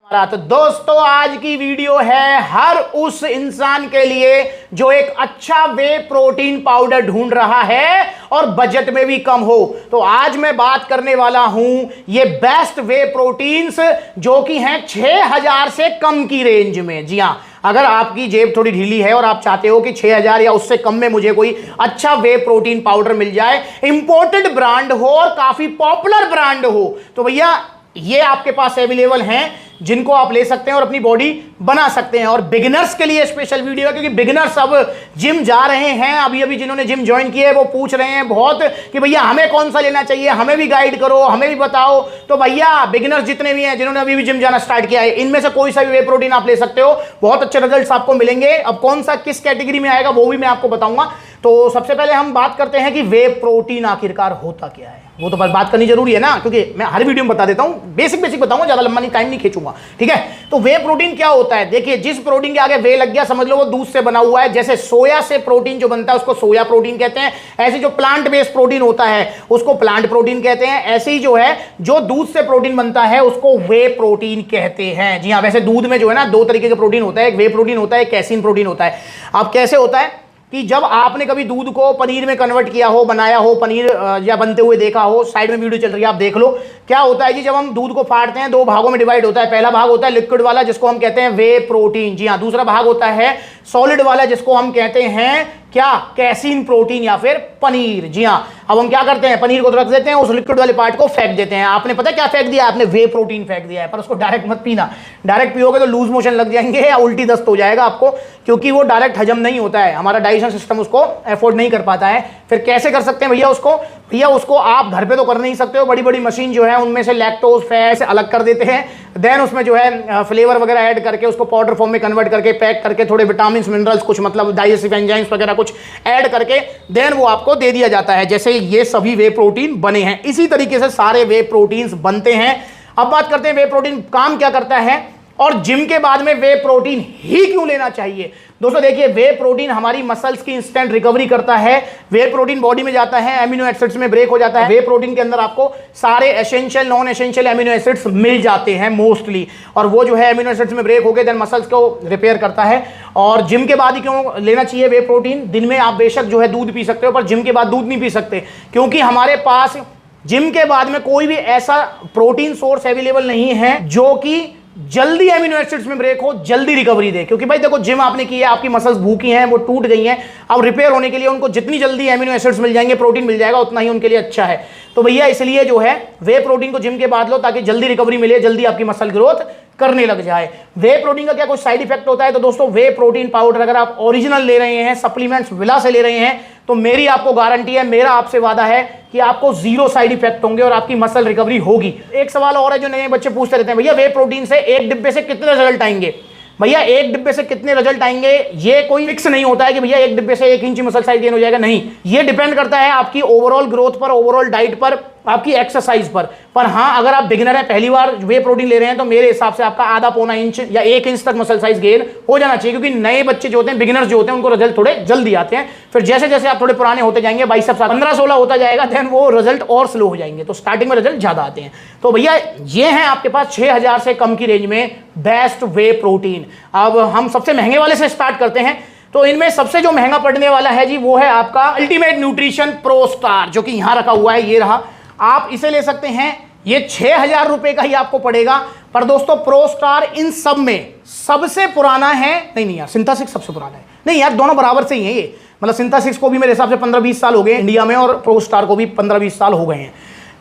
तो दोस्तों आज की वीडियो है हर उस इंसान के लिए जो एक अच्छा वे प्रोटीन पाउडर ढूंढ रहा है और बजट में भी कम हो। तो आज मैं बात करने वाला हूं ये बेस्ट वे प्रोटीन्स जो कि हैं 6000 से कम की रेंज में। जी हां, अगर आपकी जेब थोड़ी ढीली है और आप चाहते हो कि 6000 या उससे कम में मुझे कोई अच्छा वे प्रोटीन पाउडर मिल जाए, इंपोर्टेड ब्रांड हो और काफी पॉपुलर ब्रांड हो, तो भैया ये आपके पास अवेलेबल हैं जिनको आप ले सकते हैं और अपनी बॉडी बना सकते हैं। और बिगिनर्स के लिए स्पेशल वीडियो है क्योंकि बिगिनर्स अब जिम जा रहे हैं, अभी अभी जिन्होंने जिम ज्वाइन किया है वो पूछ रहे हैं बहुत कि भैया हमें कौन सा लेना चाहिए, हमें भी गाइड करो, हमें भी बताओ। तो भैया बिगिनर्स जितने भी हैं जिन्होंने अभी भी जिम जाना स्टार्ट किया है, इनमें से कोई सा भी वे प्रोटीन आप ले सकते हो, बहुत अच्छे रिजल्ट्स आपको मिलेंगे। अब कौन सा किस कैटेगरी में आएगा वो भी मैं आपको बताऊंगा। तो सबसे पहले हम बात करते हैं कि वे प्रोटीन आखिरकार होता क्या है। वो तो बस बात करनी जरूरी है ना, क्योंकि मैं हर वीडियो में बता देता हूं, बेसिक बताऊंगा, ज्यादा लंबा नहीं, टाइम नहीं खींचूंगा, ठीक है। तो वे प्रोटीन क्या होता है, देखिए जिस प्रोटीन के आगे वे लग गया समझ लो वो दूध से बना हुआ है। जैसे सोया से प्रोटीन जो बनता है उसको सोया प्रोटीन कहते हैं, ऐसे जो प्लांट बेस्ड प्रोटीन होता है उसको प्लांट प्रोटीन कहते हैं। ऐसे ही जो है जो दूध से प्रोटीन बनता है उसको वे प्रोटीन कहते हैं। जी हाँ, वैसे दूध में जो है ना दो तरीके के प्रोटीन होता है, एक वे प्रोटीन होता है, एक कैसीन प्रोटीन होता है। अब कैसे होता है कि जब आपने कभी दूध को पनीर में कन्वर्ट किया हो, बनाया हो, पनीर या बनते हुए देखा हो, साइड में वीडियो चल रही है आप देख लो। क्या होता है जी, जब हम दूध को फाड़ते हैं दो भागों में डिवाइड होता है। पहला भाग होता है लिक्विड वाला जिसको हम कहते हैं वे प्रोटीन, जी हाँ। दूसरा भाग होता है सॉलिड वाला जिसको हम कहते हैं क्या, कैसीन प्रोटीन या फिर पनीर, जी हाँ। अब हम क्या करते हैं, पनीर को तो रख देते हैं, उस लिक्विड वाले पार्ट को फेंक देते हैं। आपने पता क्या फेंक दिया, आपने वे प्रोटीन फेंक दिया है। पर उसको डायरेक्ट मत पीना, डायरेक्ट पियोगे तो लूज मोशन लग जाएंगे या उल्टी दस्त हो जाएगा आपको, क्योंकि वो डायरेक्ट हजम नहीं होता है, हमारा डाइजेशन सिस्टम उसको अफोर्ड नहीं कर पाता है। फिर कैसे कर सकते हैं भैया उसको, भैया उसको आप घर पे तो कर नहीं सकते हो, बड़ी बड़ी मशीन जो है उनमें से लैक्टोज फैट अलग कर देते हैं, देन उसमें जो है फ्लेवर वगैरह ऐड करके उसको पाउडर फॉर्म में कन्वर्ट करके पैक करके थोड़े विटामिन मिनरल्स कुछ मतलब डाइजेस्टिव एंजाइम्स वगैरह कुछ ऐड करके देन वो आपको दे दिया जाता है। जैसे ये सभी वे प्रोटीन बने हैं, इसी तरीके से सारे वे प्रोटीन्स बनते हैं। अब बात करते हैं वे प्रोटीन काम क्या करता है और जिम के बाद में वे प्रोटीन ही क्यों लेना चाहिए। दोस्तों देखिए, वे प्रोटीन हमारी मसल्स की इंस्टेंट रिकवरी करता है। वे प्रोटीन बॉडी में जाता है, एमिनो एसिड्स में ब्रेक हो जाता है। वे प्रोटीन के अंदर आपको सारे essential non essential amino acids मिल जाते हैं मोस्टली, और वो जो है एमिनो एसिड्स में ब्रेक होकर देन मसल्स को रिपेयर करता है। और जिम के बाद ही क्यों लेना चाहिए वे प्रोटीन, दिन में आप बेशक जो है दूध पी सकते हो पर जिम के बाद दूध नहीं पी सकते, क्योंकि हमारे पास जिम के बाद में कोई भी ऐसा प्रोटीन सोर्स अवेलेबल नहीं है जो कि जल्दी एमिनो एसिड्स में ब्रेक हो, जल्दी रिकवरी दे। क्योंकि भाई देखो जिम आपने की है, आपकी मसल्स भूखी हैं, वो टूट गई हैं, अब रिपेयर होने के लिए उनको जितनी जल्दी एमिनो एसिड्स मिल जाएंगे, प्रोटीन मिल जाएगा, उतना ही उनके लिए अच्छा है। तो भैया इसलिए जो है वे प्रोटीन को जिम के बाद लो ताकि जल्दी रिकवरी मिले, जल्दी आपकी मसल ग्रोथ करने लग जाए। वे प्रोटीन का क्या कुछ साइड इफेक्ट होता है, तो दोस्तों वे प्रोटीन पाउडर अगर आप ओरिजिनल ले रहे हैं, सप्लीमेंट्स विला से ले रहे हैं, तो मेरी आपको गारंटी है, मेरा आपसे वादा है कि आपको जीरो साइड इफेक्ट होंगे और आपकी मसल रिकवरी होगी। एक सवाल और है जो नए बच्चे पूछते रहते हैं, भैया वे प्रोटीन से एक डिब्बे से कितने रिजल्ट आएंगे। भैया एक डिब्बे से कितने रिजल्ट आएंगे ये कोई फिक्स नहीं होता है कि भैया एक डिब्बे से 1 इंच मसल साइज गेन हो जाएगा, नहीं। ये डिपेंड करता है आपकी ओवरऑल ग्रोथ पर, ओवरऑल डाइट पर, आपकी एक्सरसाइज पर हाँ, अगर आप बिगिनर हैं, पहली बार वे प्रोटीन ले रहे हैं, तो मेरे हिसाब से आपका आधा पौना इंच या 1 इंच तक मसल साइज गेन हो जाना चाहिए। क्योंकि नए बच्चे जो होते हैं, बिगिनर्स जो होते हैं, उनको रिजल्ट थोड़े जल्दी आते हैं। फिर जैसे जैसे आप थोड़े पुराने होते जाएंगे, 22 15-16 होता जाएगा, देन वो रिजल्ट और स्लो हो जाएंगे, तो स्टार्टिंग में रिजल्ट ज्यादा आते हैं। तो भैया ये है आपके पास 6000 से कम की रेंज में बेस्ट वे प्रोटीन। अब हम सबसे महंगे वाले से स्टार्ट करते हैं। तो इनमें सबसे जो महंगा पड़ने वाला है जी वो है आपका अल्टीमेट न्यूट्रिशन प्रो स्टार, जो कि यहां रखा हुआ है, ये रहा। आप इसे ले सकते हैं, ये 6000 रुपए का ही आपको पड़ेगा। पर दोस्तों प्रो स्टार इन सब में सबसे पुराना है, नहीं यार, सिंथेसिस सबसे पुराना है, नहीं यार दोनों बराबर से ही है ये, मतलब सिंथेसिस को भी मेरे हिसाब से 15-20 साल हो गए इंडिया में और प्रो स्टार को भी 15-20 साल हो गए हैं।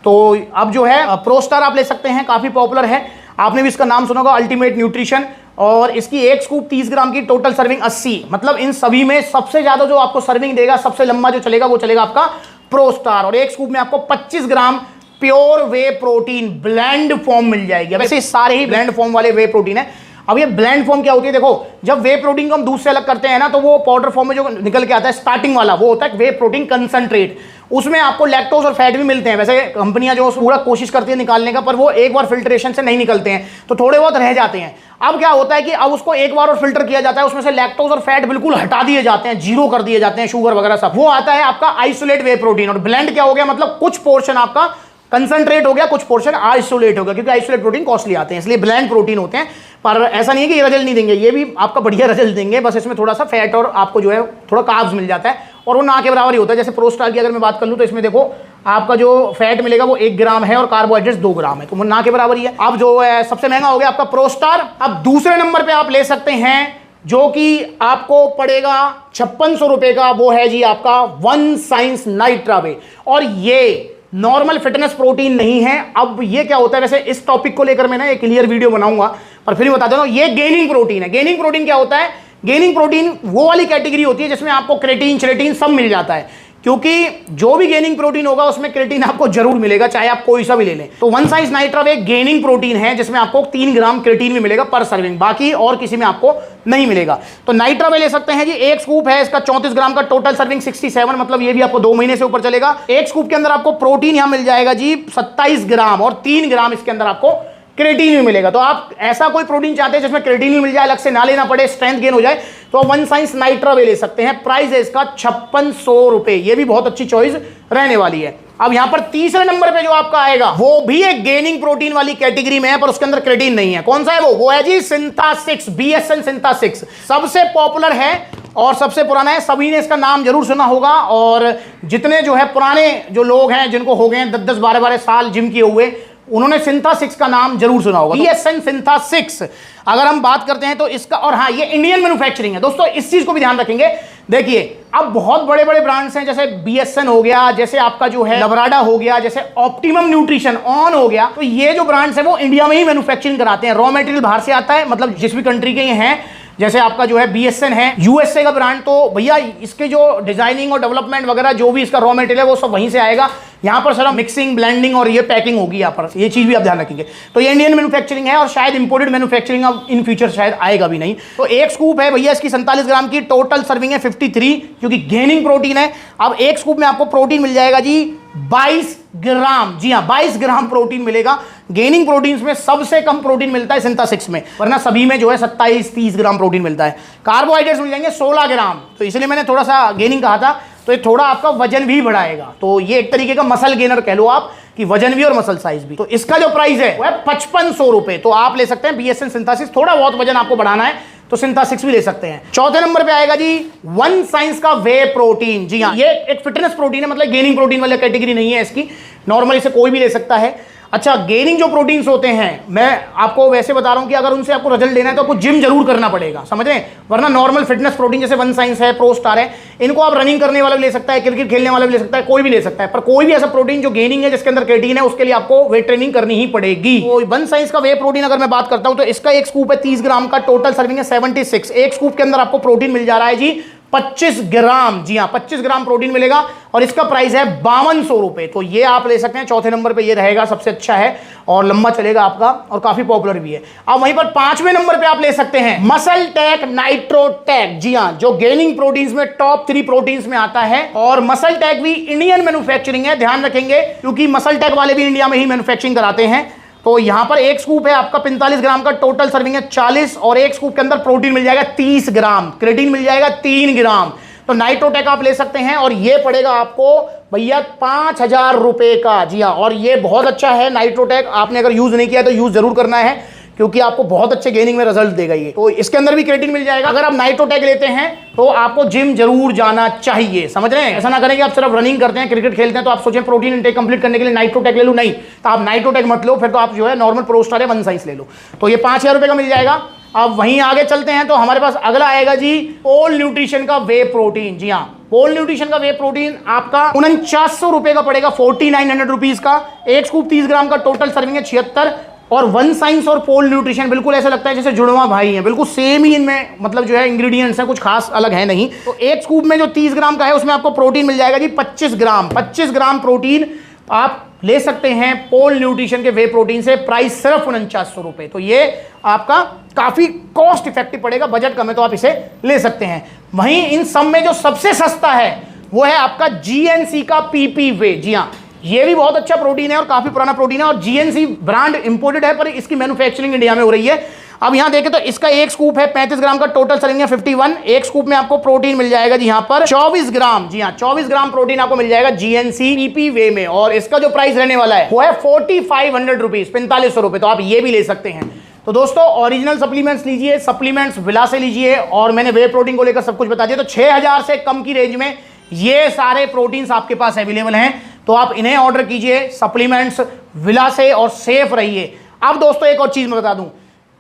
तो अब जो है प्रो स्टार आप ले सकते हैं, काफी पॉपुलर है, आपने भी इसका नाम सुना होगा, अल्टीमेट न्यूट्रिशन। और इसकी एक स्कूप 30 ग्राम की, टोटल सर्विंग 80, मतलब इन सभी में सबसे ज्यादा जो आपको सर्विंग देगा, सबसे लंबा जो चलेगा वो चलेगा आपका प्रो स्टार। और एक स्कूप में आपको 25 ग्राम प्योर वे प्रोटीन ब्लेंड फॉर्म मिल जाएगी। वैसे सारे ही ब्लेंड फॉर्म वाले वे प्रोटीन है। अब ये ब्लेंड फॉर्म क्या होती है, देखो जब वे प्रोटीन को हम दूध से अलग करते हैं ना, तो वो पाउडर फॉर्म में जो निकल के आता है स्टार्टिंग वाला, वो होता है वे प्रोटीन कंसंट्रेट। उसमें आपको लैक्टोज और फैट भी मिलते हैं। वैसे कंपनियां जो पूरा कोशिश करती है निकालने का, पर वो एक बार फिल्ट्रेशन से नहीं निकलते हैं, तो थोड़े बहुत रह जाते हैं। अब क्या होता है कि अब उसको एक बार और फिल्टर किया जाता है, उसमें से लैक्टोज और फैट बिल्कुल हटा दिए जाते हैं, जीरो कर दिए जाते हैं, शुगर वगैरह सब, वो आता है आपका आइसोलेट वे प्रोटीन। और ब्लेंड क्या हो गया, मतलब कुछ पोर्शन आपका कंसंट्रेट हो गया, कुछ पोर्शन आइसोलेट हो गया, क्योंकि आइसोलेट प्रोटीन कॉस्टली आते हैं, इसलिए ब्लेंड प्रोटीन होते हैं। पर ऐसा नहीं है कि ये रिजल्ट नहीं देंगे, ये भी आपका बढ़िया रिजल्ट देंगे, बस इसमें थोड़ा सा फैट और आपको जो है थोड़ा कार्ब्स मिल जाता है, और वो ना के बराबर ही होता है। जैसे प्रोस्टार की अगर मैं बात कर लूँ तो इसमें देखो आपका जो फैट मिलेगा वो 1 ग्राम है और कार्बोहाइड्रेट्स 2 ग्राम है, तो वो ना के बराबर ही है। अब जो है सबसे महंगा हो गया आपका प्रोस्टार। अब दूसरे नंबर पे आप ले सकते हैं जो कि आपको पड़ेगा 5600 रुपए का, वो है जी आपका वन साइंस नाइट्रावे। और ये नॉर्मल फिटनेस प्रोटीन नहीं है। अब ये क्या होता है, वैसे इस टॉपिक को लेकर मैं ना एक क्लियर वीडियो बनाऊंगा, पर फिर भी बता देता हूं, ये गेनिंग प्रोटीन है। गेनिंग प्रोटीन क्या होता है? गेनिंग प्रोटीन वो वाली कैटेगरी होती है जिसमें आपको क्रेटीन श्रेटीन सब मिल जाता है, क्योंकि जो भी गेनिंग प्रोटीन होगा उसमें क्रेटीन आपको जरूर मिलेगा, चाहे आप कोई सा भी ले लें। तो वन साइंस नाइट्रावे एक गेनिंग प्रोटीन है जिसमें आपको 3 ग्राम क्रेटीन भी मिलेगा पर सर्विंग, बाकी और किसी में आपको नहीं मिलेगा। तो नाइट्रावे ले सकते हैं जी। एक स्कूप है इसका 34 ग्राम का, टोटल सर्विंग 67, मतलब ये भी आपको 2 महीने से ऊपर चलेगा। एक स्कूप के अंदर आपको प्रोटीन यहां मिल जाएगा जी 27 ग्राम, और 3 ग्राम इसके अंदर आपको क्रेटीन भी मिलेगा। तो आप ऐसा कोई प्रोटीन चाहते हैं जिसमें क्रेटीन भी मिल जाए, अलग से ना लेना पड़े, स्ट्रेंथ गेन हो जाए, तो वन साइंस नाइट्रावे ले सकते हैं। प्राइस है इसका 5600 रुपए, ये भी बहुत अच्छी चॉइस रहने वाली है। अब यहां पर तीसरे नंबर पे जो आपका आएगा वो भी एक गेनिंग प्रोटीन वाली कैटेगरी में है, पर उसके अंदर क्रेटीन नहीं है। कौन सा है वो है जी सिंथा-6, BSN सिंथा-6 सबसे पॉपुलर है और सबसे पुराना है। सभी ने इसका नाम जरूर सुना होगा, और जितने जो है पुराने जो लोग हैं जिनको हो गए 10-10, 12-12 साल जिम किए हुए, उन्होंने सिंथा-6 का नाम जरूर सुना होगा। BSN सिंथा-6 अगर हम बात करते हैं तो इसका, और हाँ ये इंडियन मैन्युफैक्चरिंग है दोस्तों, इस चीज को भी ध्यान रखेंगे। देखिए अब बहुत बड़े बड़े ब्रांड्स हैं, जैसे BSN हो गया, जैसे आपका जो है लवराडा हो गया, जैसे ऑप्टिमम न्यूट्रिशन ऑन हो गया, तो ये जो ब्रांड्स हैं वो इंडिया में ही मैन्युफैक्चरिंग कराते हैं। रॉ मटेरियल बाहर से आता है, मतलब जिस भी कंट्री के ये हैं, जैसे आपका जो है BSN है USA का ब्रांड, तो भैया इसके जो डिजाइनिंग और डेवलपमेंट वगैरह जो भी इसका रॉ मटेरियल है वो सब वहीं से आएगा। यहाँ पर सारा मिक्सिंग ब्लेंडिंग और ये पैकिंग होगी, यहाँ पर ये चीज भी आप ध्यान रखेंगे। तो ये इंडियन मैन्युफैक्चरिंग है, और शायद इंपोर्टेड मैन्युफैक्चरिंग अब इन फ्यूचर शायद आएगा भी नहीं। तो एक स्कूप है भैया इसकी 47 ग्राम की, टोटल सर्विंग है 53, क्योंकि गेनिंग प्रोटीन है। अब एक स्कूप में आपको प्रोटीन मिल जाएगा जी 22 ग्राम, जी हाँ 22 ग्राम प्रोटीन मिलेगा। गेनिंग प्रोटीन्स में सबसे कम प्रोटीन मिलता है सिंथा-6 में, वरना सभी में जो है 27-30 ग्राम प्रोटीन मिलता है। कार्बोहाइड्रेट्स मिल जाएंगे 16 ग्राम, तो इसलिए मैंने थोड़ा सा गेनिंग कहा था, तो ये थोड़ा आपका वजन भी बढ़ाएगा। तो ये एक तरीके का मसल गेनर कह लो आप, कि वजन भी और मसल साइज भी। तो इसका जो प्राइस है वो है 5500 रुपए। तो आप ले सकते हैं BSN सिंथा-6, थोड़ा बहुत वजन आपको बढ़ाना है तो सिंथा-6 भी ले सकते हैं। चौथे नंबर पे आएगा जी वन साइंस का वे प्रोटीन। जी हाँ, ये एक फिटनेस प्रोटीन है, मतलब गेनिंग प्रोटीन वाली कैटेगरी नहीं है इसकी, नॉर्मल इसे कोई भी ले सकता है। अच्छा, गेनिंग जो प्रोटीन्स होते हैं, मैं आपको वैसे बता रहा हूं कि अगर उनसे आपको रिजल्ट लेना है तो आपको जिम जरूर करना पड़ेगा, समझ रहे हैं, वरना नॉर्मल फिटनेस प्रोटीन जैसे वन साइंस है, प्रोस्टार है, इनको आप रनिंग करने वाला भी ले सकता है, क्रिकेट खेलने वाला भी ले सकता है, कोई भी ले सकता है। पर कोई भी ऐसा प्रोटीन जो गेनिंग है जिसके अंदर क्रेटीन है, उसके लिए आपको वेट ट्रेनिंग करनी ही पड़ेगी। तो वन साइंस का वे प्रोटीन अगर मैं बात करता हूं तो इसका एक स्कूप है 30 ग्राम का, टोटल सर्विंग है 76। एक स्कूप के अंदर आपको प्रोटीन मिल जा रहा है जी 25 ग्राम, जी हाँ 25 ग्राम प्रोटीन मिलेगा, और इसका प्राइस है 5200 रुपए। तो ये आप ले सकते हैं, चौथे नंबर पे ये रहेगा, सबसे अच्छा है और लंबा चलेगा आपका, और काफी पॉपुलर भी है। अब वहीं पर पांचवें नंबर पे आप ले सकते हैं मसल टेक नाइट्रोटेक। जी हाँ, जो गेनिंग प्रोटीन्स में टॉप 3 प्रोटीन्स में आता है, और मसल टेक भी इंडियन मैन्युफैक्चरिंग है, ध्यान रखेंगे, क्योंकि मसल टेक वाले भी इंडिया में ही मैन्युफैक्चरिंग कराते हैं। तो यहां पर एक स्कूप है आपका 45 ग्राम का, टोटल सर्विंग है 40, और एक स्कूप के अंदर प्रोटीन मिल जाएगा 30 ग्राम, क्रेटीन मिल जाएगा 3 ग्राम। तो नाइट्रोटेक आप ले सकते हैं, और ये पड़ेगा आपको भैया 5000 रुपए का। जी हाँ, और ये बहुत अच्छा है नाइट्रोटेक, आपने अगर यूज नहीं किया तो यूज जरूर करना है, क्योंकि आपको बहुत अच्छे गेनिंग में रिजल्ट देगा ये। तो इसके अंदर भी क्रेटीन मिल जाएगा। अगर आप नाइट्रोटेक लेते हैं तो आपको जिम जरूर जाना चाहिए, समझ रहे हैं, ऐसा ना करें कि आप सिर्फ रनिंग करते हैं, क्रिकेट खेलते हैं, तो आप सोचें प्रोटीन इंटेक कंप्लीट करने के लिए नाइट्रोटेक ले लूं, नहीं, तो आप नाइट्रोटेक मत लो, फिर तो आप जो है नॉर्मल प्रोस्टार है वन साइंस ले लो। तो ये 5000 रुपए का मिल जाएगा। अब वहीं आगे चलते हैं तो हमारे पास अगला आएगा जी पोल न्यूट्रिशन का वे प्रोटीन। जी हाँ, पोल न्यूट्रिशन का वे प्रोटीन आपका 4900 रुपए का पड़ेगा, 4900 रुपीज का। एक स्कूप 30 ग्राम का, टोटल सर्विंग है 76, और वन साइंस और पोल न्यूट्रिशन बिल्कुल ऐसा लगता है जैसे जुड़वा भाई हैं, बिल्कुल सेम ही इनमें मतलब जो है इंग्रेडिएंट्स हैं, कुछ खास अलग है नहीं। तो एक स्कूप में जो 30 ग्राम का है उसमें आपको प्रोटीन मिल जाएगा जी 25 ग्राम। 25 ग्राम प्रोटीन आप ले सकते हैं पोल न्यूट्रिशन के वे प्रोटीन से, प्राइस सिर्फ 4900 रुपए। तो ये आपका काफी कॉस्ट इफेक्टिव पड़ेगा, बजट कम है तो आप इसे ले सकते हैं। वहीं इन सब में जो सबसे सस्ता है वो है आपका GNC का PP वे। जी हाँ, ये भी बहुत अच्छा प्रोटीन है और काफी पुराना प्रोटीन है, और GNC ब्रांड इंपोर्टेड है, पर इसकी मैन्युफैक्चरिंग इंडिया में हो रही है। अब यहां देखें तो इसका एक स्कूप है 35 ग्राम का, टोटल सर्विंग है 51। एक स्कूप में आपको प्रोटीन मिल जाएगा जी यहां पर 24 ग्राम। जी हाँ, 24 ग्राम प्रोटीन आपको मिल जाएगा जीएनसी पीपी वे में। और इसका जो प्राइस रहने वाला है वो है 4500 रुपीज, 4500 रुपए। तो आप ये भी ले सकते हैं। तो दोस्तों ओरिजिनल सप्लीमेंट्स लीजिए, सप्लीमेंट्स विला से लीजिए। और मैंने वे प्रोटीन को लेकर सब कुछ बता दिया। तो 6000 से कम की रेंज में ये सारे प्रोटीन्स आपके पास अवेलेबल हैं। तो आप इन्हें ऑर्डर कीजिए सप्लीमेंट्स विला से और सेफ रहिए। अब दोस्तों एक और चीज मैं बता दूं,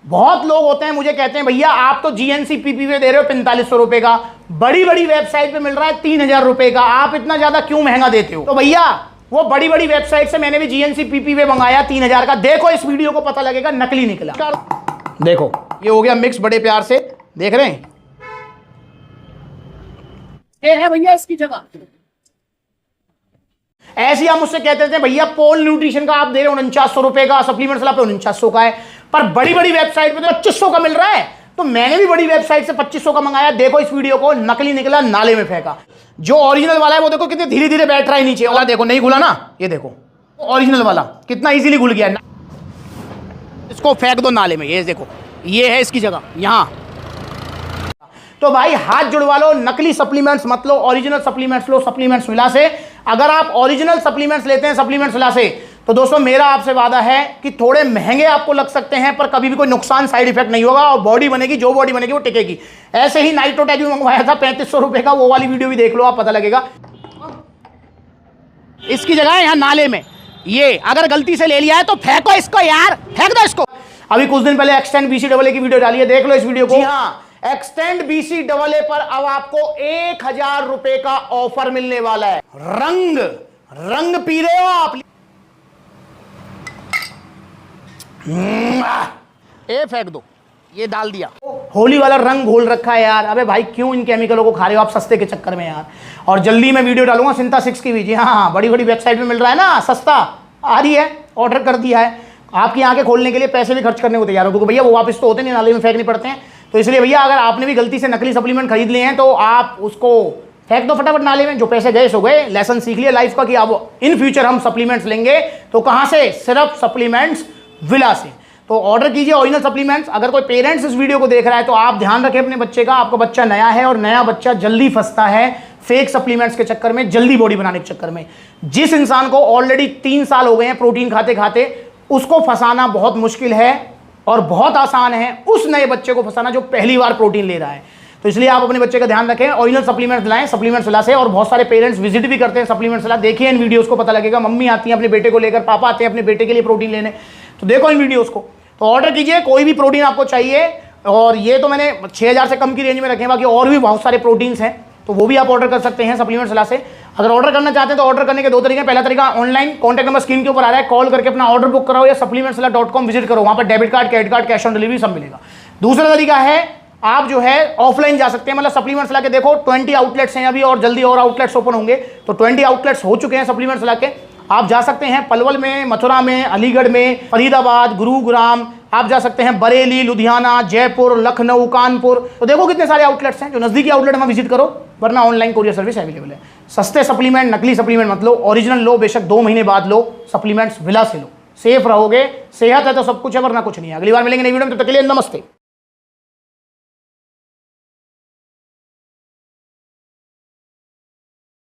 बहुत लोग होते हैं मुझे कहते हैं भैया आप तो जीएनसी पीपी में दे रहे हो 4500 रुपए का, बड़ी बड़ी वेबसाइट पे मिल रहा है 3000 रुपए का, आप इतना ज्यादा क्यों महंगा देते हो? तो भैया वो बड़ी बड़ी वेबसाइट से मैंने भी जीएनसी पीपी में मंगाया 3000 का। देखो इस वीडियो को पता लगेगा नकली निकला। देखो ये हो गया मिक्स, बड़े प्यार से देख रहे हैं। ये है भैया इसकी जगह। ऐसे ही हम मुझसे कहते थे भैया पोल न्यूट्रिशन का आप दे रहे हो 4900 रुपए का, सप्लीमेंट्स पे 4900 का है, पर बड़ी बड़ी वेबसाइट पे तो 2500 का मिल रहा है। तो मैंने भी बड़ी वेबसाइट से 2500 का मंगाया। देखो इस वीडियो को, नकली निकला, नाले में फेंका। जो ओरिजिनल वाला है वो देखो कितने धीरे धीरे बैठ रहा है नीचे वाला, देखो नहीं घुला ना, ये देखो ओरिजिनल वाला कितना इजीली घुल गया। इसको फेंक दो नाले में, ये देखो ये है इसकी जगह यहां। तो भाई हाथ जुड़वा लो, नकली सप्लीमेंट्स मत लो, ओरिजिनल सप्लीमेंट्स लो सप्लीमेंट्स विला से। अगर आप ओरिजिनल सप्लीमेंट्स लेते हैं सप्लीमेंट्स विला से, तो दोस्तों मेरा आपसे वादा है कि थोड़े महंगे आपको लग सकते हैं, पर कभी भी कोई नुकसान साइड इफेक्ट नहीं होगा और बॉडी बनेगी, जो बॉडी बनेगी वो टिकेगी। ऐसे ही नाइट्रोटैच भी मंगवाया था 3500 रुपए का, वो वाली वीडियो भी देख लो, आप पता लगेगा। इसकी जगह है यहां नाले में, ये अगर गलती से ले लिया है तो फेंको इसको यार, फेंक दो इसको। अभी कुछ दिन पहले एक्सटेंड BCAA की वीडियो डाली है, देख लो इस वीडियो को। हाँ, एक्सटेंड BCAA पर अब आपको 1000 रुपए का ऑफर मिलने वाला है। रंग पी रहे हो आप, ये फेंक दो, ये डाल दिया, होली वाला रंग घोल रखा है यार। अबे भाई क्यों इन केमिकलों को खा रहे हो आप सस्ते के चक्कर में यार। और जल्दी मैं वीडियो डालूंगा सिंथा 6 की भी। जी हाँ, बड़ी बड़ी वेबसाइट में मिल रहा है ना, सस्ता आ रही है, ऑर्डर कर दिया है। आपकी आंखें खोलने के लिए पैसे भी खर्च करने को तैयार हो, क्योंकि भैया वो वापस तो होते नहीं, नाले में फेंकने पड़ते हैं। तो इसलिए भैया अगर आपने भी गलती से नकली सप्लीमेंट खरीद लिए हैं तो आप उसको फेंक दो फटाफट नाले में। जो पैसे गए सो गए, लेसन सीख लिया लाइफ का कि अब इन फ्यूचर हम सप्लीमेंट्स लेंगे तो कहां से, सिर्फ सप्लीमेंट्स विला से। तो ऑर्डर कीजिए ओरिजिनल सप्लीमेंट्स। अगर कोई पेरेंट्स इस वीडियो को देख रहा है तो आप ध्यान रखें अपने बच्चे का। आपका बच्चा नया है और नया बच्चा जल्दी फंसता है फेक सप्लीमेंट्स के चक्कर में, जल्दी बॉडी बनाने के चक्कर में। जिस इंसान को ऑलरेडी 3 साल हो गए हैं प्रोटीन खाते खाते, उसको फंसाना बहुत मुश्किल है और बहुत आसान है उस नए बच्चे को फंसाना जो पहली बार प्रोटीन ले रहा है। तो इसलिए आप अपने बच्चे का ध्यान रखें, ओरिजिनल सप्लीमेंट्स लाएं सप्लीमेंट्स विला से। और बहुत सारे पेरेंट्स विजिट भी करते हैं सप्लीमेंट्स विला, देखिए इन वीडियोस को, पता लगेगा। मम्मी आती है अपने बेटे को लेकर, पापा आते हैं अपने बेटे के लिए प्रोटीन लेने, तो देखो इन वीडियोस को। तो ऑर्डर कीजिए, कोई भी प्रोटीन आपको चाहिए। और ये तो मैंने 6000 से कम की रेंज में रखे हैं, बाकी और भी बहुत सारे प्रोटीन्स हैं, तो वो भी आप ऑर्डर कर सकते हैं सप्लीमेंट्स विला से। अगर ऑर्डर करना चाहते हैं तो ऑर्डर करने के 2 तरीके हैं। पहला तरीका ऑनलाइन, कॉन्टैक्ट नंबर स्क्रीन के ऊपर आ रहा है, कॉल करके अपना ऑर्डर बुक कराओ, या supplementsvilla.com विजिट करो, वहां पर debit card, credit card, cash on delivery सब मिलेगा। दूसरा तरीका है आप जो है ऑफलाइन जा सकते हैं, मतलब सप्लीमेंट्स विला के देखो 20 आउटलेट्स हैं अभी, और जल्दी और आउटलेट्स ओपन होंगे। तो 20 आउटलेट्स हो चुके हैं सप्लीमेंट्स विला के। आप जा सकते हैं पलवल में, मथुरा में, अलीगढ़ में, फरीदाबाद, गुरुग्राम, आप जा सकते हैं बरेली, लुधियाना, जयपुर, लखनऊ, कानपुर। तो देखो कितने सारे आउटलेट्स हैं। जो नजदीकी आउटलेट में विजिट करो, वरना ऑनलाइन कोरियर सर्विस अवेलेबल है। सस्ते सप्लीमेंट, नकली सप्लीमेंट मत लो, ओरिजिनल लो, बेशक 2 महीने बाद लो, सप्लीमेंट्स विला से लो, सेफ रहोगे। सेहत है तो सब कुछ है, वरना कुछ नहीं है। अगली बार मिलेंगे नई वीडियो में, तब तक के लिए नमस्ते।